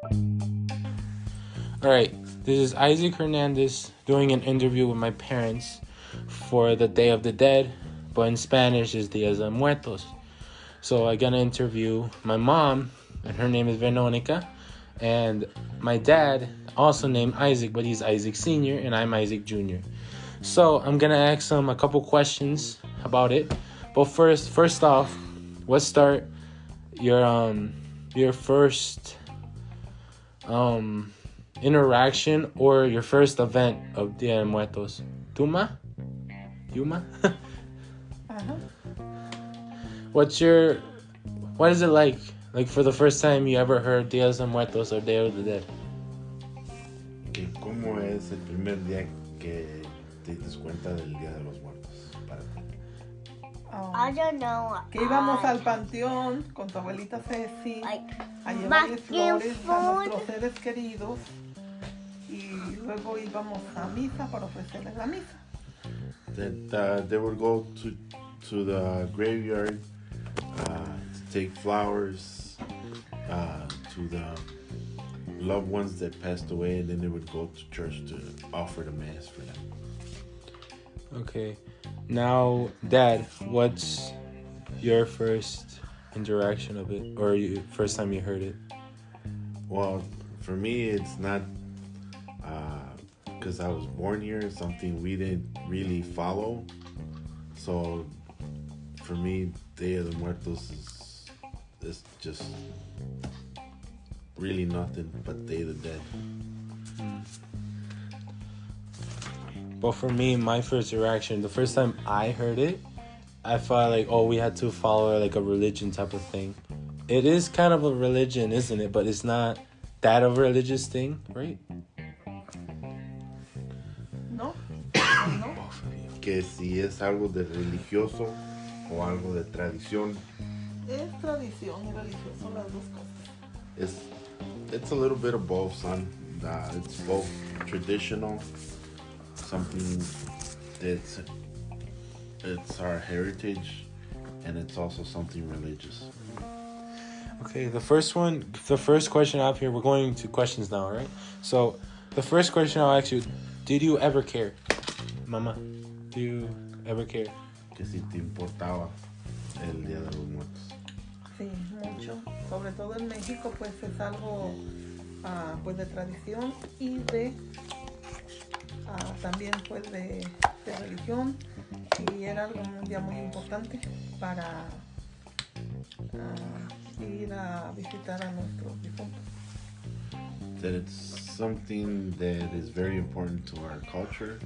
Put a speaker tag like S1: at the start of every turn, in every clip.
S1: All right, this is Isaac Hernandez doing an interview with my parents for the Day of the Dead, but in Spanish is Días de Muertos. So I got to interview my mom, and her name is Veronica, and my dad, also named Isaac, but he's Isaac Sr., and I'm Isaac Jr. So I'm going to ask them a couple questions about it. But first off, let's start your first interaction or your first event of Dia de Muertos. Yuma?
S2: Uh-huh.
S1: What is it like for the first time you ever heard Días de Muertos or Day of the Dead?
S3: ¿Cómo es el primer día que te diste cuenta del Día de los Muertos para ti?
S4: I don't know.
S2: Que íbamos al panteón con tu abuelita Ceci
S4: Like,
S2: a llevarle
S4: back
S2: flores
S4: and
S2: a
S4: forth.
S2: nuestros seres queridos y luego íbamos a misa para ofrecerles la misa.
S3: That they would go to the graveyard to take flowers to the loved ones that passed away, and then they would go to church to offer the mass for them.
S1: Okay. Now, Dad, what's your first interaction of it, or first time you heard it?
S3: Well, for me, it's not because I was born here. It's something we didn't really follow. So, for me, Dia de Muertos is just really nothing but Day of the Dead.
S1: But for me, my first reaction, the first time I heard it, I felt like, we had to follow like a religion type of thing. It is kind of a religion, isn't it? But it's not that of a religious thing, right?
S2: ¿No? ¿No?
S3: Que si es algo de religioso o algo de tradición,
S2: Es tradición y religioso, las dos cosas.
S3: it's a little bit of both, son. It's both traditional, something that's it's our heritage, and it's also something religious.
S1: Okay, the first question up here, we're going to questions now, right? So, the first question I'll ask you, did you ever care? Mama, do you ever care?
S3: Que si te importaba el Día de los Muertos.
S2: Sí, mucho. Sobre todo en México, pues es algo pues de tradición y de también pues de religión, y era algo un día muy importante para ir a visitar a nuestros difuntos.
S3: That it's something that is very important to our culture.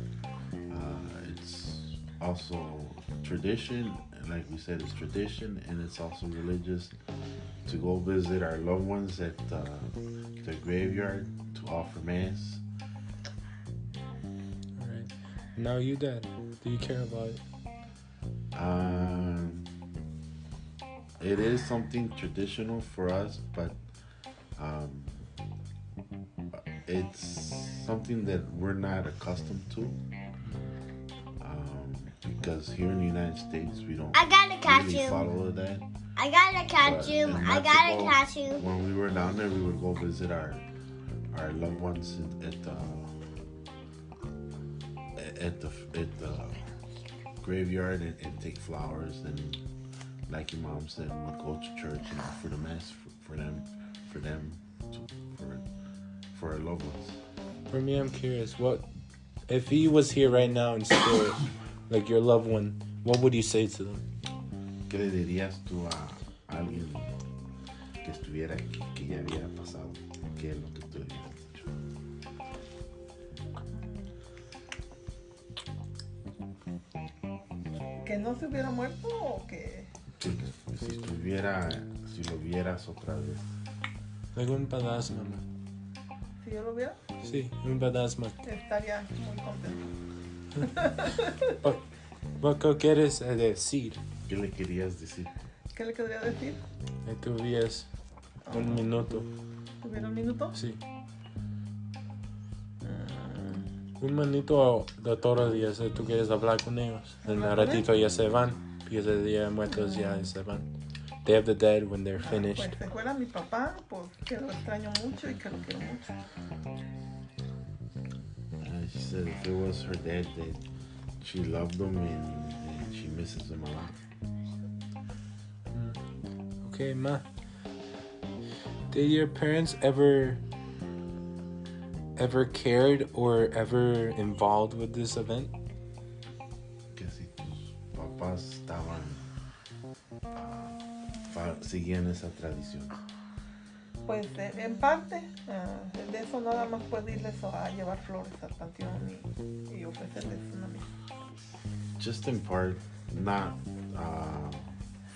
S3: It's also tradition, and like we said, it's tradition, and it's also religious to go visit our loved ones at the graveyard to offer mass.
S1: All right. Now you, Dad, do you care about it?
S3: It is something traditional for us, but it's something that we're not accustomed to. Because here in the United States, we don't
S4: I gotta catch
S3: really
S4: you.
S3: follow that.
S4: I gotta catch
S3: But
S4: you.
S3: in
S4: I gotta
S3: Mexico,
S4: catch you.
S3: When we were down there, we would go visit our loved ones at the graveyard and take flowers, and like your mom said, we'd go to church and offer the mass for our loved ones.
S1: For me, I'm curious, if he was here right now in spirit, like your loved one, what would you say to them?
S3: ¿Qué le dirías tú a alguien que estuviera aquí, que ya había pasado? ¿Qué es lo que tú le hubieras dicho?
S2: ¿Que no se hubiera muerto o que...?
S3: Si lo vieras otra vez.
S1: Like un badass, mamá.
S2: Si yo lo viera,
S1: Sí, un badass, man.
S2: estaría muy contento.
S1: ¿Qué quieres decir?
S3: ¿Qué le querías decir?
S2: ¿Qué le querría decir?
S1: Que tuvieras un minuto.
S2: ¿Tuviera un minuto?
S1: Sí. Un minuto de todos los días. Tú quieres hablar con ellos. En un ratito ya se van. Y ese día muertos ya se van. Day of the Dead when they're finished?
S2: Pues se fuera mi papá, pues que lo extraño mucho y que lo quiero mucho.
S3: She said if it was her dad, that she loved him and she misses him a lot.
S1: Okay, Ma. Did your parents ever cared or ever involved with this event?
S3: Que si tus papás estaban siguiendo esa tradición.
S2: Pues en parte, de eso nada más puede irles a llevar flores al panteón y ofrecerles una misa.
S3: Just in part, not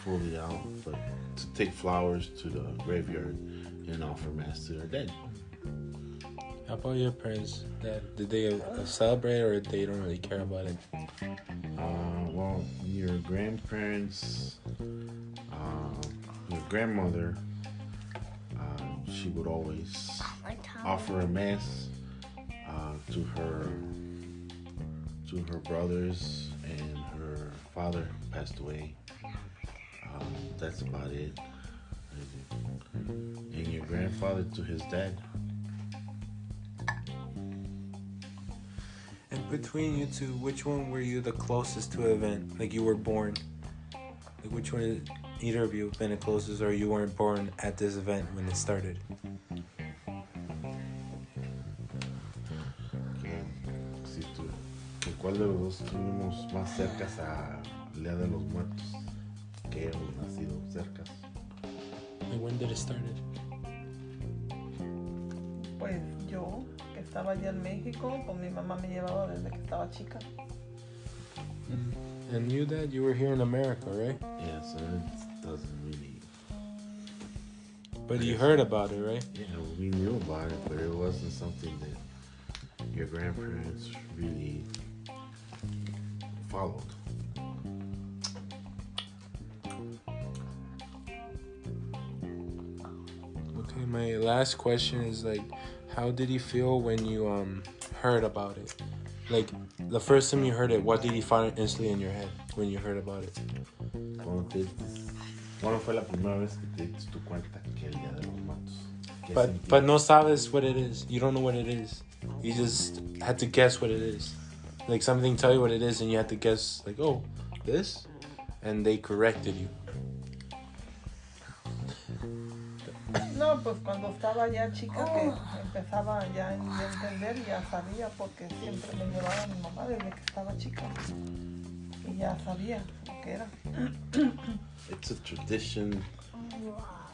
S3: fully out, but to take flowers to the graveyard and offer mass to their dead.
S1: How about your parents? Did they celebrate or they don't really care about it?
S3: Well, your grandparents, your grandmother, she would always offer a mass to her brothers, and her father passed away. That's about it. And your grandfather to his dad.
S1: And between you two, which one were you the closest to an event? Like you were born? Like which one is either of you been the closest, or you weren't born at this event when it started?
S3: ¿Cuál de los dos estuvimos más cercas a Día de los Muertos? Que hemos nacido cercas.
S1: Like when did it start?
S2: Pues yo, que estaba allá en México, pues mi mamá me llevaba desde que estaba chica.
S1: And you, Dad, you were here in America, right?
S3: Yeah, so it doesn't really...
S1: But you heard about it, right?
S3: Yeah, we knew about it, but it wasn't something that your grandparents really followed.
S1: Okay, my last question is like, how did you feel when you heard about it? Like the first time you heard it, what did you find instantly in your head when you heard about it?
S3: ¿Cuándo fue la primera vez que te diste tu cuenta que el Día de los Muertos?
S1: But no sabes what it is. You don't know what it is. You just had to guess what it is. Like something tell you what it is, and you had to guess like, oh, this, and they corrected you.
S2: No, pues cuando estaba ya chica, que empezaba ya a entender, ya sabía, porque siempre me llevaba mi mamá desde que estaba chica. Y ya sabía lo que era.
S3: It's a tradition.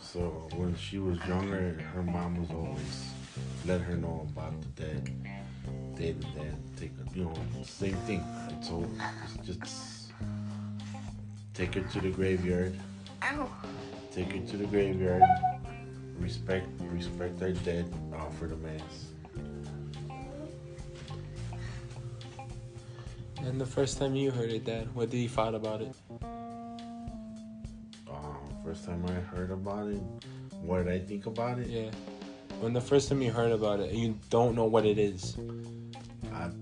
S3: So when she was younger, her mom was always let her know about the dead. Day to dead, take a, same thing. It's over. Just take her to the graveyard. Take her to the graveyard. Respect our dead. Offer the mass.
S1: And the first time you heard it, Dad, what did you thought about it?
S3: First time I heard about it, what did I think about it?
S1: Yeah. When the first time you heard about it, you don't know what it is.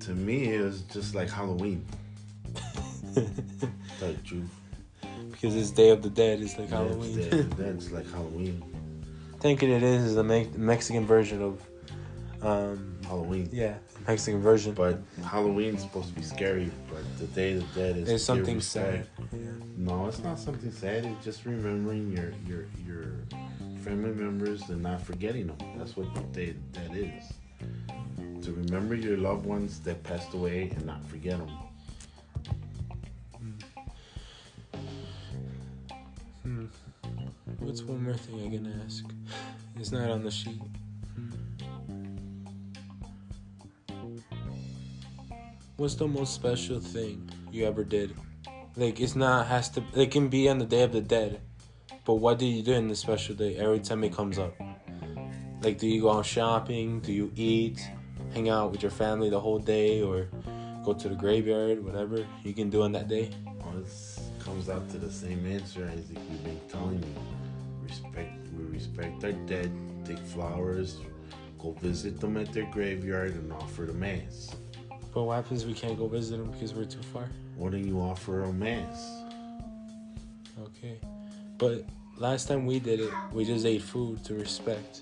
S3: To me, it was just like Halloween. Tell the truth.
S1: Because it's Day of the Dead, it's like Halloween.
S3: It's Day of the Dead, it's like Halloween.
S1: Thinking it is the Mexican version of
S3: Halloween.
S1: Yeah, Mexican version.
S3: But Halloween's supposed to be scary, but the Day of the Dead is
S1: it's something sad. Yeah.
S3: No, it's not something sad. It's just remembering your family members and not forgetting them. That's what the Day of the Dead is. To remember your loved ones that passed away and not forget them.
S1: What's one more thing I can ask? It's not on the sheet. What's the most special thing you ever did? Like it can be on the Day of the Dead, but what do you do in the special day every time it comes up? Like, do you go out shopping? Do you eat? Hang out with your family the whole day, or go to the graveyard? Whatever you can do on that day.
S3: Well, it comes out to the same answer I think we've been telling you. We respect our dead. Take flowers. Go visit them at their graveyard and offer the mass.
S1: But what happens if we can't go visit them because we're too far?
S3: Why don't you offer a mass?
S1: Okay. But last time we did it, we just ate food to respect.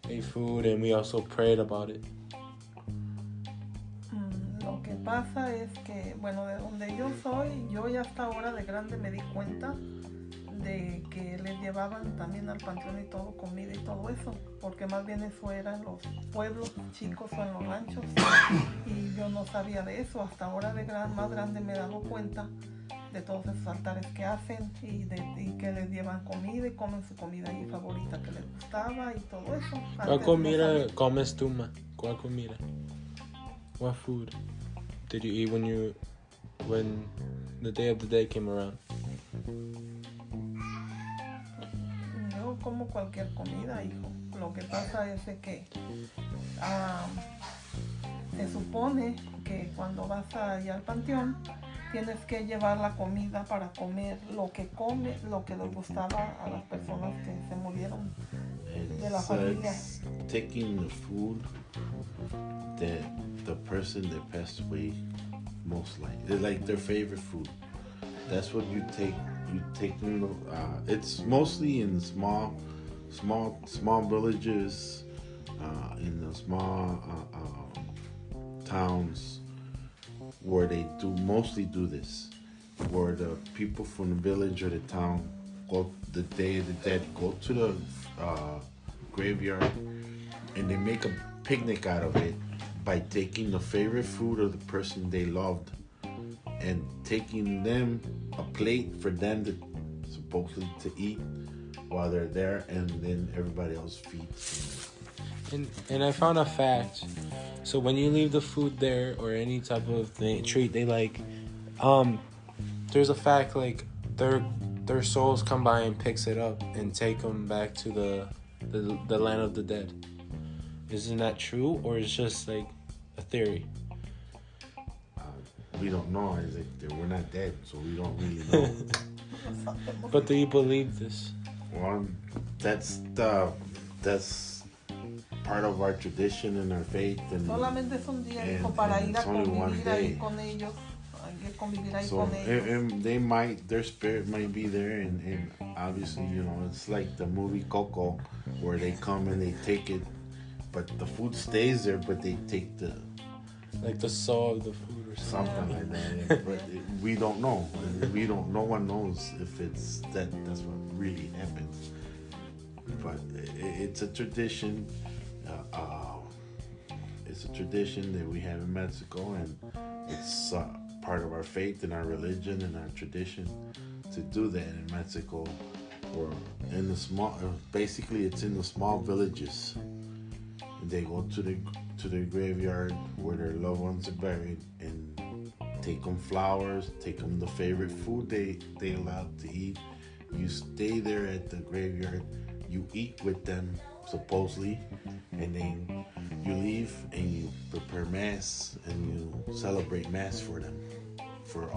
S1: Ate food and we also prayed about it.
S2: Lo que pasa es que, bueno, de donde yo soy, yo ya hasta ahora de grande me di cuenta de que les llevaban también al panteón y todo, comida y todo eso, porque más bien eso era en los pueblos chicos o en los ranchos, y yo no sabía de eso. Hasta ahora de más grande me he dado cuenta de todos esos altares que hacen y que les llevan comida y comen su comida ahí favorita que les gustaba y todo eso.
S1: ¿Cuál comida comes tú, ma? ¿Cuál comida? What food did you eat when the Day of the Dead came around?
S2: Yo como cualquier comida, hijo. Lo que pasa es de que se supone que cuando vas allá al panteón tienes que llevar la comida para comer lo que les gustaba a las personas que se murieron de la familia.
S3: Taking the food that the person that passed away most like their favorite food. That's what you take. You take them. It's mostly in small villages, in the small towns where they mostly do this, where the people from the village or the town go the Day of the Dead, go to the graveyard, and they make a picnic out of it by taking the favorite food of the person they loved and taking them a plate for them to supposedly to eat while they're there, and then everybody else feeds.
S1: And I found a fact. So when you leave the food there or any type of treat, they there's a fact like their souls come by and picks it up and take them back to the land of the dead. Isn't that true, or is it just like a theory?
S3: We don't know. We're not dead, so we don't really know.
S1: But do you believe this?
S3: Well, that's part of our tradition and our faith. And
S2: solamente es un día, hijo, para ir a convivir ahí con ellos. Convivir ahí con ellos.
S3: Their spirit might be there, and obviously, it's like the movie Coco, where they come and they take it, but the food stays there, but they take the
S1: soul of the food or
S3: something like that. But we don't know. No one knows if it's that's what really happens. But it's a tradition. It's a tradition that we have in Mexico, and it's part of our faith and our religion and our tradition to do that in Mexico, or in the small. Basically, it's in the small villages. They go to the graveyard where their loved ones are buried and take them flowers, take them the favorite food they allowed to eat. You stay there at the graveyard, you eat with them supposedly, and then you leave and you prepare mass and you celebrate mass for them, for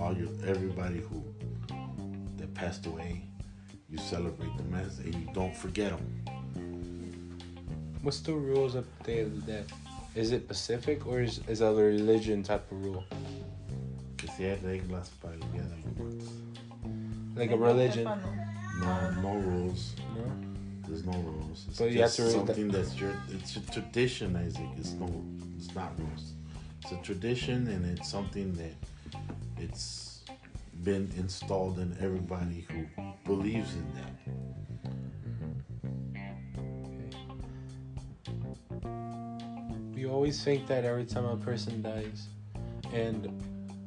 S3: everybody that passed away. You celebrate the mass and you don't forget them.
S1: What's the rules of the Day of the Dead? Is it Pacific, or is it a religion type of rule?
S3: Que si hay reglas para el Día de los Muertos.
S1: Like a religion?
S3: No rules.
S1: No?
S3: There's no rules. It's
S1: but you have to read
S3: something it's a tradition, Isaac. It's not rules. It's a tradition, and it's something that it's been installed in everybody who believes in that.
S1: We always think that every time a person dies and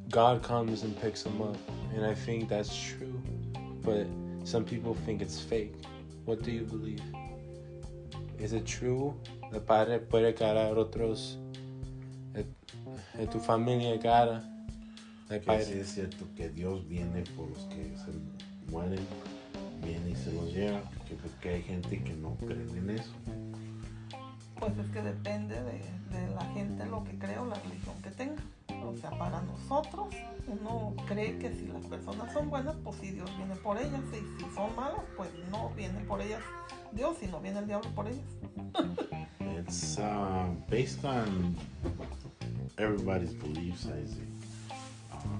S1: God comes and picks them up, and I think that's true, but some people think it's fake. What do you believe? Is it true? El padre puede cargar otros, tu familia cara.
S3: Que sí es cierto que Dios viene por los que se mueren, viene y se los lleva, porque hay gente que no cree en eso.
S2: Pues es que depende de la gente lo que cree o la religión que tenga. O sea, para nosotros, uno cree que si las personas son buenas, pues sí, Dios viene por ellas. Y si son malas, pues no viene por ellas Dios, sino viene el diablo por ellas.
S3: It's based on everybody's beliefs, Isaac.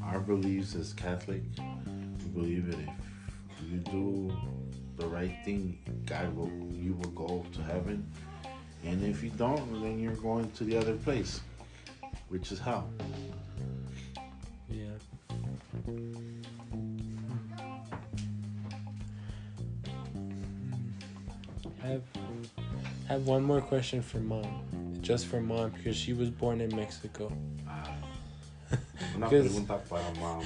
S3: Our beliefs as Catholic, we believe that you do the right thing, you will go to heaven. And if you don't, then you're going to the other place, which is hell.
S1: Yeah. I have one more question for Mom. Just for Mom, because she was born in Mexico.
S3: Una
S1: Because-
S3: pregunta para Mom.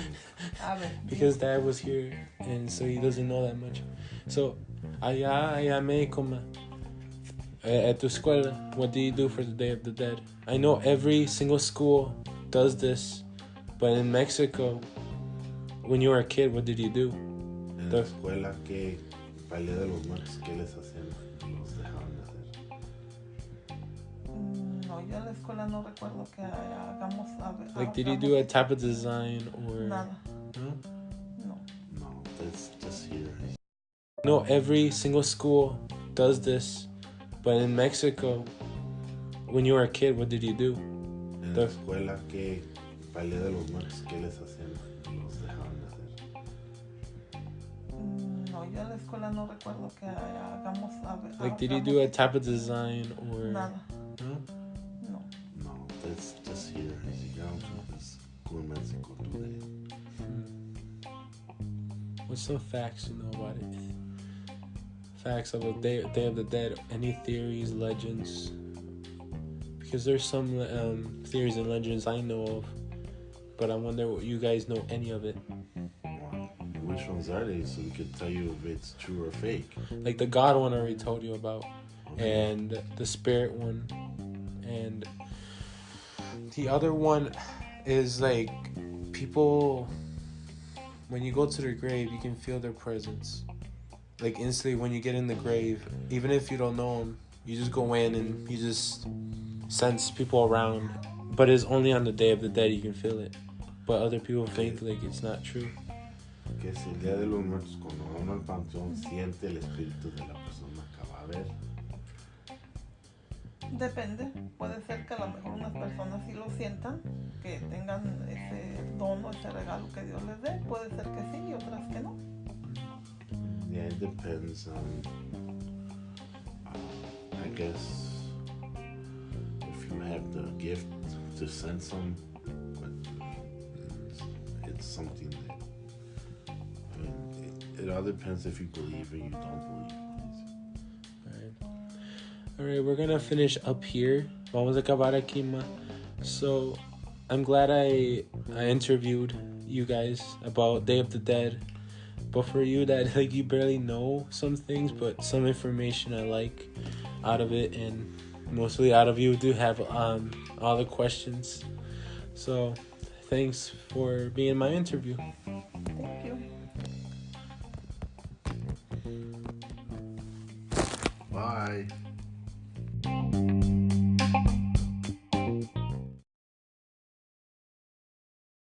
S2: A ver.
S1: Because Dad was here, and so he doesn't know that much. So, allá México, at tu escuela, what do you do for the Day of the Dead? I know every single school does this, but in Mexico, when you were a kid, what did you do?
S3: En la escuela, que para el Día de los Muertos, ¿qué les hacían? Los dejaban de hacer.
S2: No, yo en la escuela no recuerdo que hagamos.
S1: Like, did you do a type of design or?
S2: Nada.
S1: No.
S2: No.
S3: No, that's just here.
S1: No, every single school does this, but in Mexico, when you were a kid, what did you do?
S3: En la escuela, que para el Día de los Muertos, ¿qué les hacían? Los dejaban de hacer.
S2: No, yo en la escuela no recuerdo que hagamos.
S1: Like, did you do a type of design or?
S2: Nada.
S1: No.
S2: No.
S3: No, that's just here. Llegamos a la school in Mexico today.
S1: What's some facts you know about it? Facts of the Day of the Dead. Any theories, legends? Because there's some theories and legends I know of, but I wonder what you guys know any of it.
S3: Wow. Which ones are they, so we could tell you if it's true or fake?
S1: Like the God one I already told you about, and the Spirit one, and the other one is like people. When you go to their grave, you can feel their presence. Like instantly when you get in the grave, even if you don't know them, you just go in and you just sense people around. But it's only on the Day of the Dead you can feel it. But other people think like it's not true.
S3: Que es el Día de los Muertos, cuando uno al panteón siente el espíritu de la persona que va a ver.
S2: Depende. Puede ser que a lo mejor unas personas sí lo sientan, que tengan ese don o ese regalo que Dios les dé. Puede ser que sí y otras que no.
S3: Yeah, it depends on, I guess, if you have the gift to send some, but it's something that, I mean, it all depends if you believe or you don't believe.
S1: Alright, we're gonna finish up here. Vamos a acabar aquí, ma. So, I'm glad I interviewed you guys about Day of the Dead. But for you that like you barely know some things, but some information I like out of it, and mostly out of you do have all the questions. So, thanks for being my interview.
S2: Thank you.
S3: Bye.